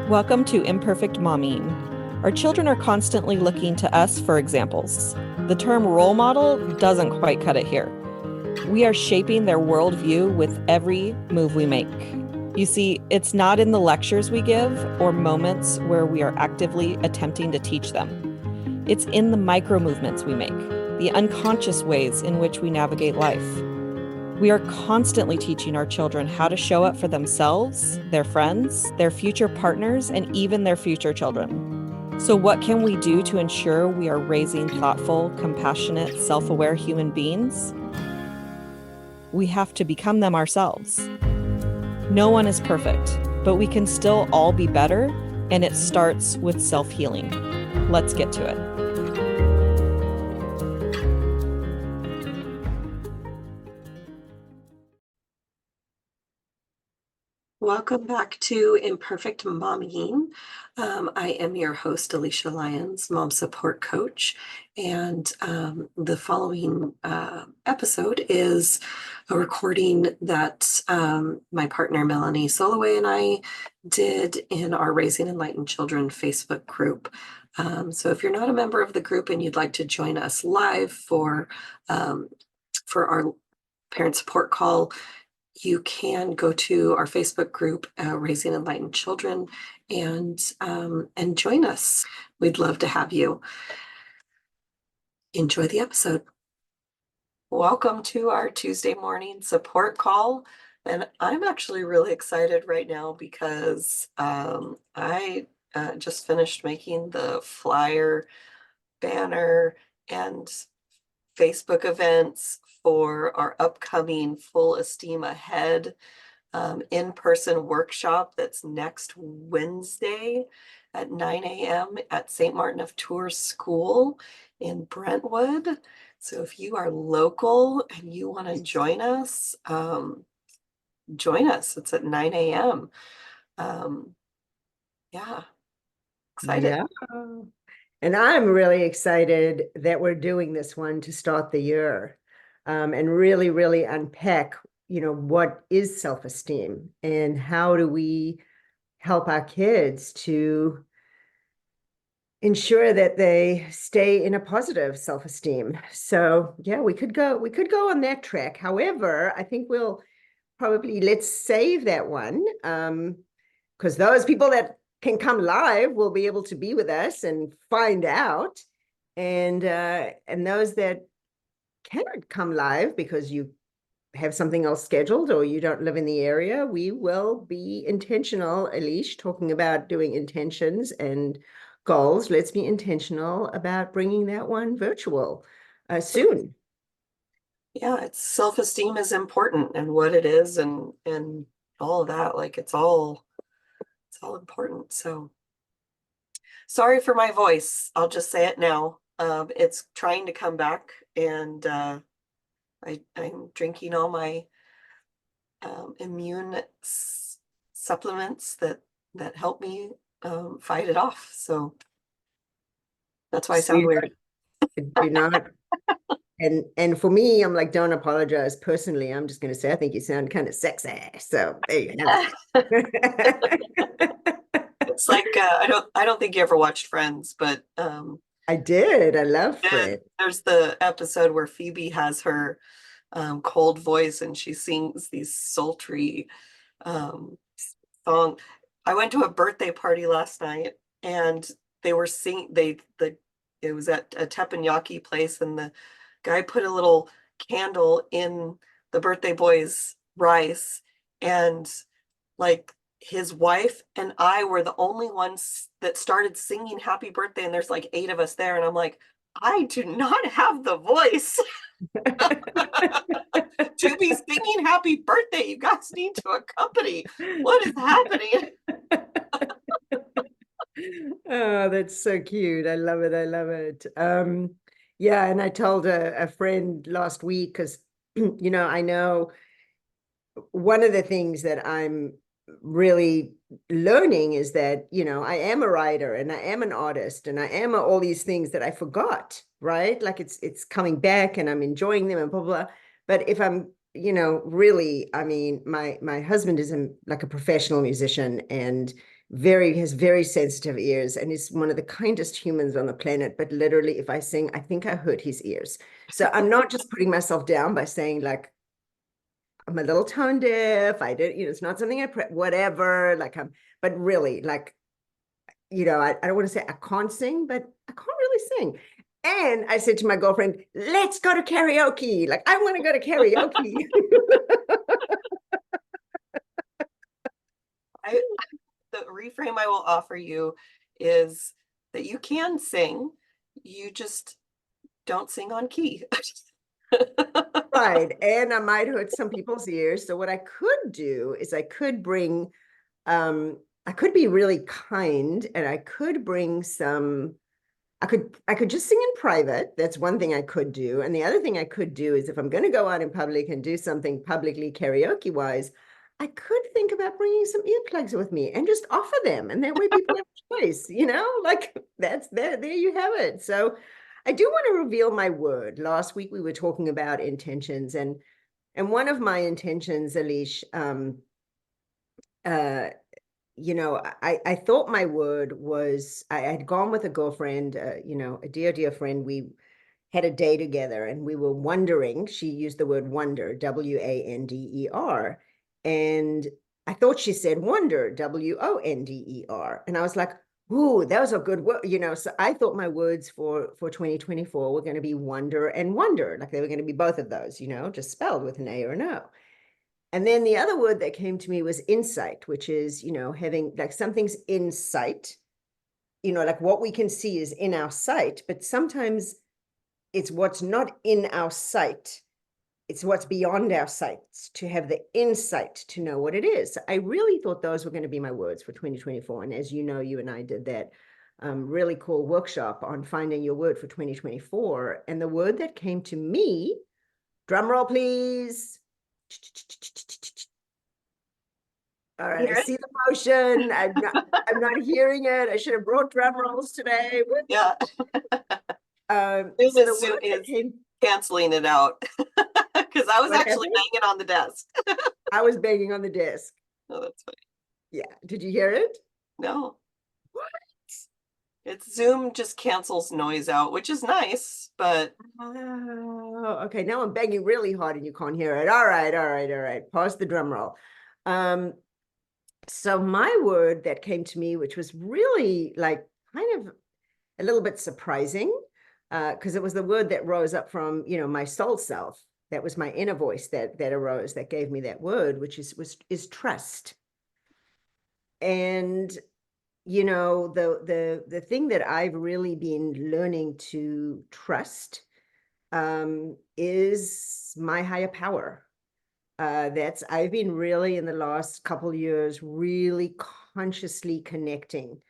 Welcome to Imperfect Momming. Our children are constantly looking to us for examples. The term role model doesn't quite cut it here. We are shaping their worldview with every move we make. You see, it's not in the lectures we give or moments where we are actively attempting to teach them. It's in the micro movements we make, the unconscious ways in which we navigate life. We are constantly teaching our children how to show up for themselves, their friends, their future partners, and even their future children. So what can we do to ensure we are raising thoughtful, compassionate, self-aware human beings? We have to become them ourselves. No one is perfect, but we can still all be better, and it starts with self-healing. Let's get to it. Welcome back to Imperfect Momming. I am your host, Alicia Lyons, mom support coach, and the following episode is a recording that my partner Melanie Soloway and I did in our Raising Enlightened Children Facebook group. So if you're not a member of the group and you'd like to join us live for our parent support call, you can go to our Facebook group, Raising Enlightened Children, and join us. We'd love to have you. Enjoy the episode. Welcome to our Tuesday morning support call. And I'm actually really excited right now because I just finished making the flyer, banner, and Facebook events for our upcoming Full Esteem Ahead in-person workshop that's next Wednesday at 9 a.m. at St. Martin of Tours School in Brentwood. So if you are local and you want to join us, join us. It's at 9 a.m. Yeah, excited. Yeah. And I'm really excited that we're doing this one to start the year, and really unpack, what is self-esteem and how do we help our kids to ensure that they stay in a positive self-esteem. So yeah, we could go on that track. However, I think we'll probably let's save that one, because those people that can come live will be able to be with us and find out, and those that cannot come live because you have something else scheduled or you don't live in the area, we will be intentional. Alicia, talking about doing intentions and goals, let's be intentional about bringing that one virtual soon. Yeah, it's self-esteem is important, and what it is and all of that, like it's all important. So sorry for my voice. I'll just say it now. It's trying to come back, and I'm drinking all my immune supplements that help me fight it off. So that's why I sound weird. Do not. And for me, I'm like, don't apologize. Personally, I'm just going to say, I think you sound kind of sexy. So there you have it. It's like I don't think you ever watched Friends, but I did. I love Fred. There's the episode where Phoebe has her cold voice and she sings these sultry song. I went to a birthday party last night and they were singing. It was at a teppanyaki place, and the guy put a little candle in the birthday boy's rice, and like his wife and I were the only ones that started singing happy birthday, and there's like 8 of us there, and I'm like, I do not have the voice to be singing happy birthday. You guys need to accompany. What is happening? Oh, that's so cute. I love it. I love it. Yeah, and I told a friend last week, because I know one of the things that I'm really learning is that, I am a writer and I am an artist and I am all these things that I forgot, right? Like it's coming back and I'm enjoying them and blah, blah. But if I'm, really, I mean, my husband is like a professional musician, and has very sensitive ears and is one of the kindest humans on the planet. But literally, if I sing, I think I hurt his ears. So I'm not just putting myself down by saying like, I'm a little tone deaf. I did, it's not something whatever, but really like, I don't want to say I can't sing, but I can't really sing. And I said to my girlfriend, let's go to karaoke. Like, I want to go to karaoke. The reframe I will offer you is that you can sing, you just don't sing on key. Right. And I might hurt some people's ears. So what I could do is I could bring, I could be really kind, and I could bring some, I could just sing in private. That's one thing I could do. And the other thing I could do is if I'm going to go out in public and do something publicly karaoke wise, I could think about bringing some earplugs with me and just offer them. And that way people have a choice, like that's there you have it. So I do want to reveal my word. Last week we were talking about intentions, and one of my intentions, Alish, I thought my word was, I had gone with a girlfriend, a dear friend. We had a day together and we were wondering, she used the word wonder, WANDER. And I thought she said wonder, WONDER. And I was like, ooh, that was a good word, So I thought my words for 2024 were going to be wonder and wonder, like they were going to be both of those, just spelled with an A or an O. And then the other word that came to me was insight, which is, having like something's in sight, like what we can see is in our sight, but sometimes it's what's not in our sight. It's what's beyond our sights, to have the insight to know what it is. I really thought those were going to be my words for 2024. And as you know, you and I did that really cool workshop on finding your word for 2024. And the word that came to me, drum roll, please. All right, I see the motion. I'm not hearing it. I should have brought drum rolls today. Yeah. So the word that came, canceling it out because I was what actually happened? banging on the desk. I was banging on the desk. Oh, that's funny. Yeah. Did you hear it? No, What? it's Zoom just cancels noise out, which is nice, but Oh, okay. Now I'm banging really hard and you can't hear it. All right. Pause the drum roll. So my word that came to me, which was really like kind of a little bit surprising, because it was the word that rose up from, my soul self. That was my inner voice that arose, that gave me that word, which is trust. And the thing that I've really been learning to trust is my higher power. I've been really in the last couple of years really consciously connecting.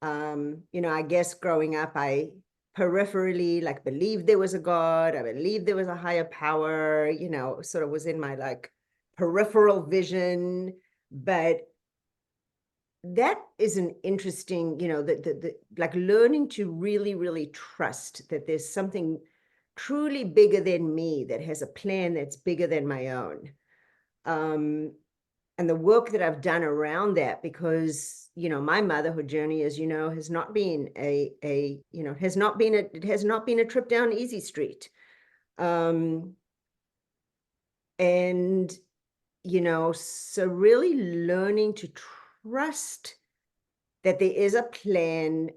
I guess growing up, I peripherally like believed there was a God. I believed there was a higher power, sort of was in my like peripheral vision. But that is an interesting, the like learning to really, really trust that there's something truly bigger than me that has a plan that's bigger than my own. And the work that I've done around that, because, my motherhood journey, as you know, has not been it has not been a trip down easy street. And, so really learning to trust that there is a plan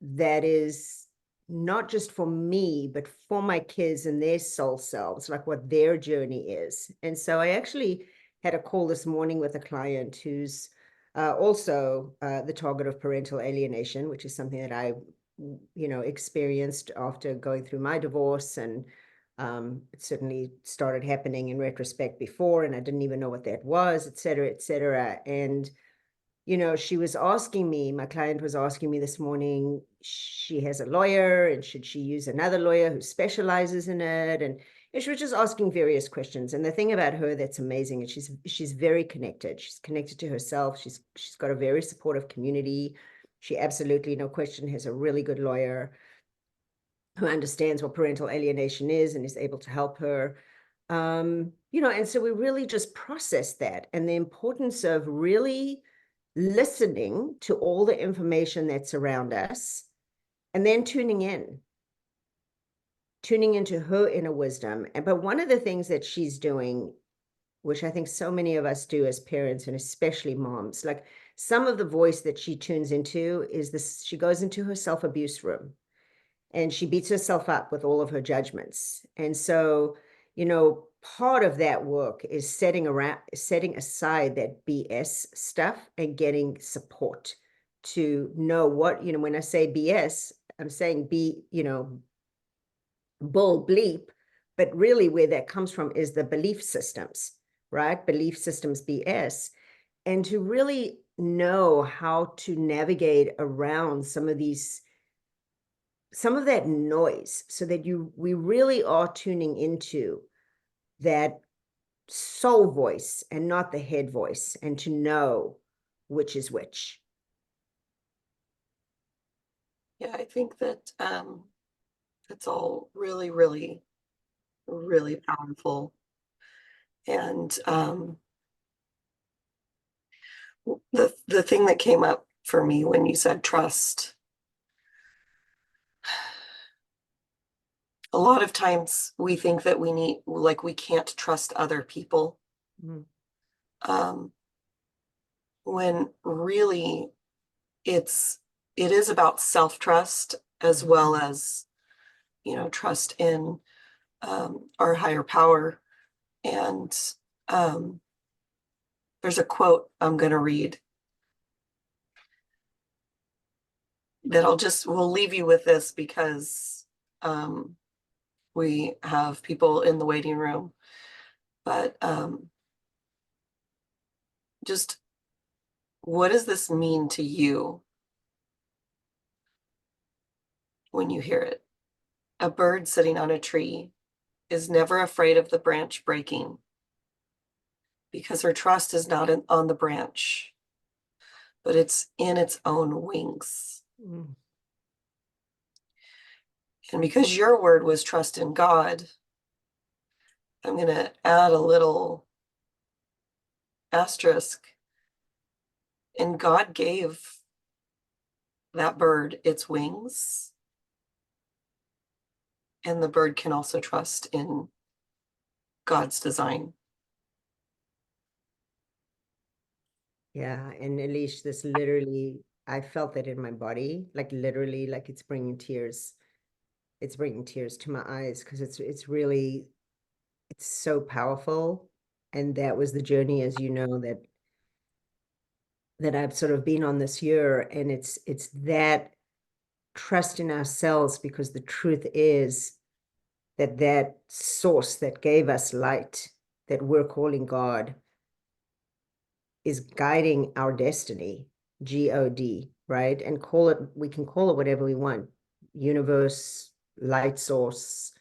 that is not just for me, but for my kids and their soul selves, like what their journey is. And so I actually had a call this morning with a client who's also the target of parental alienation, which is something that I, experienced after going through my divorce. And it certainly started happening in retrospect before, and I didn't even know what that was, et cetera, et cetera. And she was asking me, my client was asking me this morning, she has a lawyer and should she use another lawyer who specializes in it? And she was just asking various questions. And the thing about her that's amazing is she's very connected. She's connected to herself. She's got a very supportive community. She absolutely, no question, has a really good lawyer who understands what parental alienation is and is able to help her. And so we really just processed that, and the importance of really listening to all the information that's around us, and then tuning into her inner wisdom. But one of the things that she's doing, which I think so many of us do as parents, and especially moms, like some of the voice that she tunes into is this, she goes into her self-abuse room and she beats herself up with all of her judgments. And so, part of that work is setting aside that BS stuff and getting support to know what, when I say BS, I'm saying bull bleep, but really where that comes from is the belief systems, right? Belief systems BS. And to really know how to navigate around some of that noise, so that we really are tuning into that soul voice and not the head voice, and to know which is which. Yeah, I think that it's all really, really, really powerful. And the thing that came up for me when you said trust, a lot of times we think that we can't trust other people. Mm. When really it is about self-trust, as well as, trust in our higher power. And there's a quote I'm going to read that we'll leave you with this, because we have people in the waiting room. But just, what does this mean to you when you hear it? A bird sitting on a tree is never afraid of the branch breaking, because her trust is not on the branch, but it's in its own wings. Mm. And because your word was trust in God, I'm going to add a little asterisk. And God gave that bird its wings, and the bird can also trust in God's design. Yeah, and Elish, this literally, I felt that in my body, like literally, like it's bringing tears. It's bringing tears to my eyes, because it's really, it's so powerful. And that was the journey, as you know, that I've sort of been on this year. And it's that trust in ourselves, because the truth is that source that gave us light, that we're calling God, is guiding our destiny, God, right? And we can call it whatever we want: universe, light source,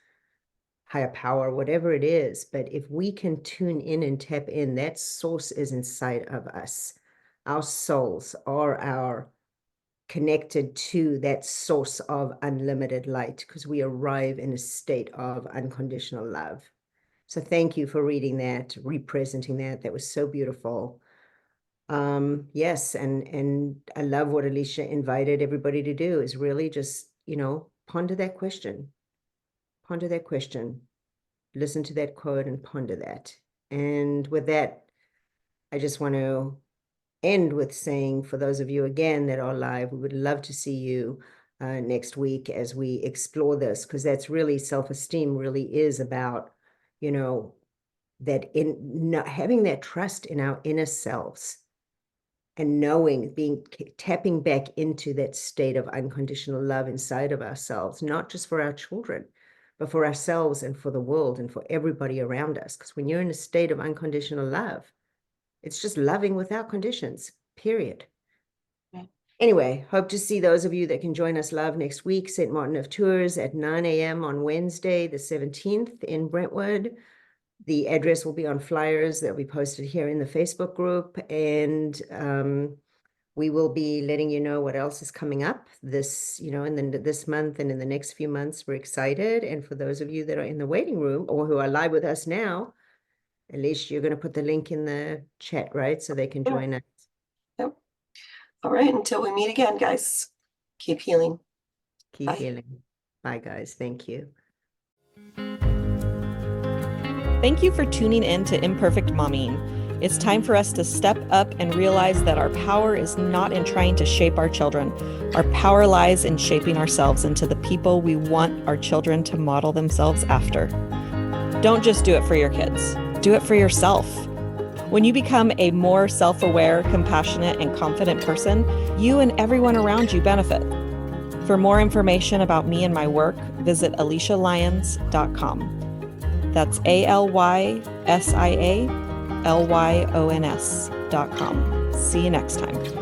higher power, whatever it is. But if we can tune in and tap in, that source is inside of us. Our souls are connected to that source of unlimited light, because we arrive in a state of unconditional love. So thank you for reading that, representing that. That was so beautiful. Yes, and I love what Alicia invited everybody to do, is really just, ponder that question. Ponder that question. Listen to that quote and ponder that. And with that, I just want to end with saying, for those of you again that are live, we would love to see you next week as we explore this, because that's really, self-esteem really is about, that having that trust in our inner selves, and knowing, tapping back into that state of unconditional love inside of ourselves, not just for our children, but for ourselves and for the world and for everybody around us. Because when you're in a state of unconditional love, it's just loving without conditions, period. Yeah. Anyway, hope to see those of you that can join us live next week, St. Martin of Tours at 9 a.m. on Wednesday, the 17th in Brentwood. The address will be on flyers that will be posted here in the Facebook group. And we will be letting you know what else is coming up this, this month and in the next few months. We're excited. And for those of you that are in the waiting room or who are live with us now, at least you're going to put the link in the chat, right? So they can join us. Yep. All right, until we meet again, guys, keep healing. Keep Bye. healing. Bye, guys. Thank you. Thank you for tuning in to Imperfect Momming. It's time for us to step up and realize that our power is not in trying to shape our children. Our power lies in shaping ourselves into the people we want our children to model themselves after. Don't just do it for your kids, do it for yourself. When you become a more self-aware, compassionate, and confident person, you and everyone around you benefit. For more information about me and my work, visit alicialyons.com. That's ALYSIALYONS.com. See you next time.